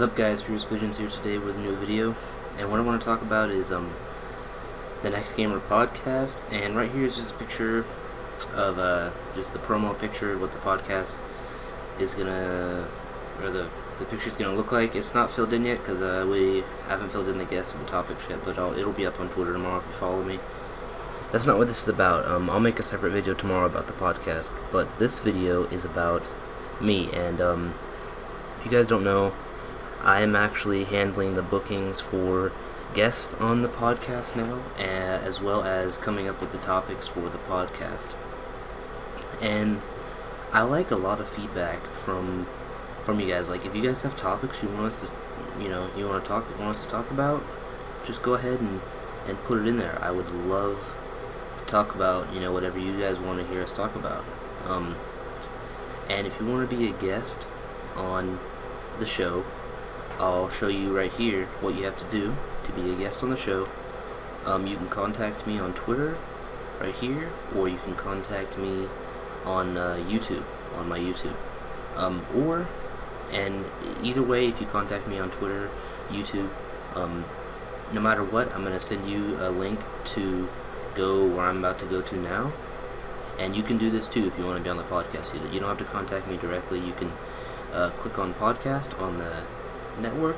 What's up, guys? Bruce Visions here today with a new video, and what I want to talk about is the Next Gamer podcast. And right here is just a picture of just the promo picture of what the podcast is gonna, or the picture's gonna look like. It's not filled in yet because we haven't filled in the guests or the topics yet, but it'll be up on Twitter tomorrow if you follow me. That's not what this is about. I'll make a separate video tomorrow about the podcast, but this video is about me. And if you guys don't know, I am actually handling the bookings for guests on the podcast now, as well as coming up with the topics for the podcast. And I like a lot of feedback from you guys. Like, if you guys have topics you want us to, want us to talk about, just go ahead and put it in there. I would love to talk about whatever you guys want to hear us talk about. And if you want to be a guest on the show, I'll show you right here what you have to do to be a guest on the show. You can contact me on Twitter right here, or you can contact me on YouTube, on my YouTube. And either way, if you contact me on Twitter, YouTube, no matter what, I'm going to send you a link to go where I'm about to go to now. And you can do this too if you want to be on the podcast. You don't have to contact me directly. You can click on podcast on the network,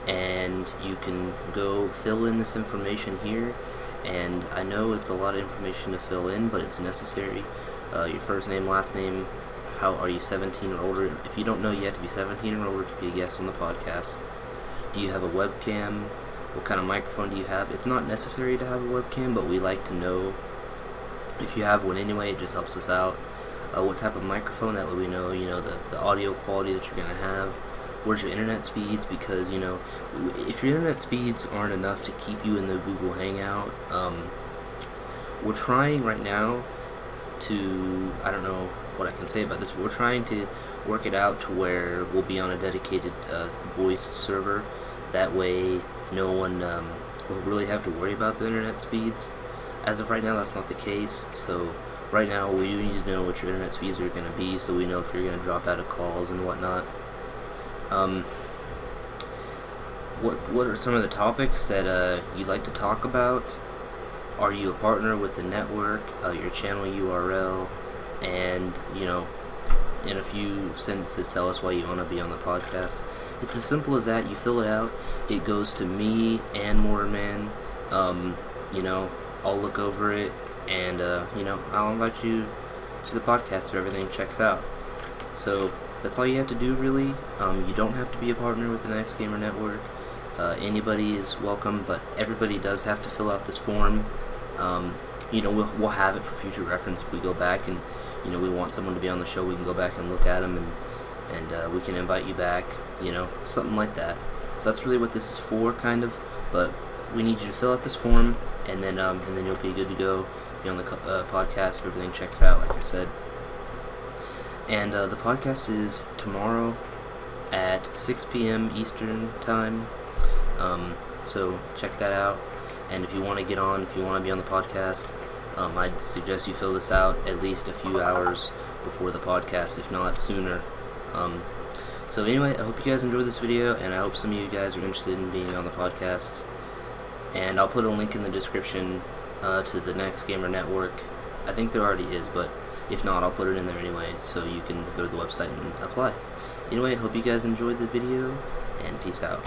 and you can go fill in this information here. And I know it's a lot of information to fill in, but it's necessary. Your first name, last name, how are you 17 or older? If you don't know, you have to be 17 or older to be a guest on the podcast. Do you have a webcam? What kind of microphone do you have? It's not necessary to have a webcam, but we like to know if you have one anyway. It just helps us out. What type of microphone, that way we know, the audio quality that you're going to have. Where's your internet speeds? Because, if your internet speeds aren't enough to keep you in the Google Hangout, we're trying right now to, I don't know what I can say about this, but we're trying to work it out to where we'll be on a dedicated voice server. That way no one will really have to worry about the internet speeds. As of right now, that's not the case. So right now we do need to know what your internet speeds are going to be, so we know if you're going to drop out of calls and whatnot. What are some of the topics that you'd like to talk about? Are you a partner with the network? Your channel URL, and in a few sentences, tell us why you want to be on the podcast. It's as simple as that. You fill it out. It goes to me and Motorman. I'll look over it, and I'll invite you to the podcast if everything checks out. So that's all you have to do, really. You don't have to be a partner with the Next Gamer Network. Anybody is welcome, but everybody does have to fill out this form. We'll have it for future reference if we go back and we want someone to be on the show. We can go back and look at them, and we can invite you back. Something like that. So that's really what this is for, kind of. But we need you to fill out this form, and then you'll be good to go. Be on the podcast if everything checks out, like I said. And the podcast is tomorrow at 6 p.m. Eastern Time. So check that out. And if you want to get on, if you want to be on the podcast, I'd suggest you fill this out at least a few hours before the podcast, if not sooner. So anyway, I hope you guys enjoyed this video, and I hope some of you guys are interested in being on the podcast. And I'll put a link in the description to the Next Gamer Network. I think there already is, but if not, I'll put it in there anyway, so you can go to the website and apply. Anyway, I hope you guys enjoyed the video, and peace out.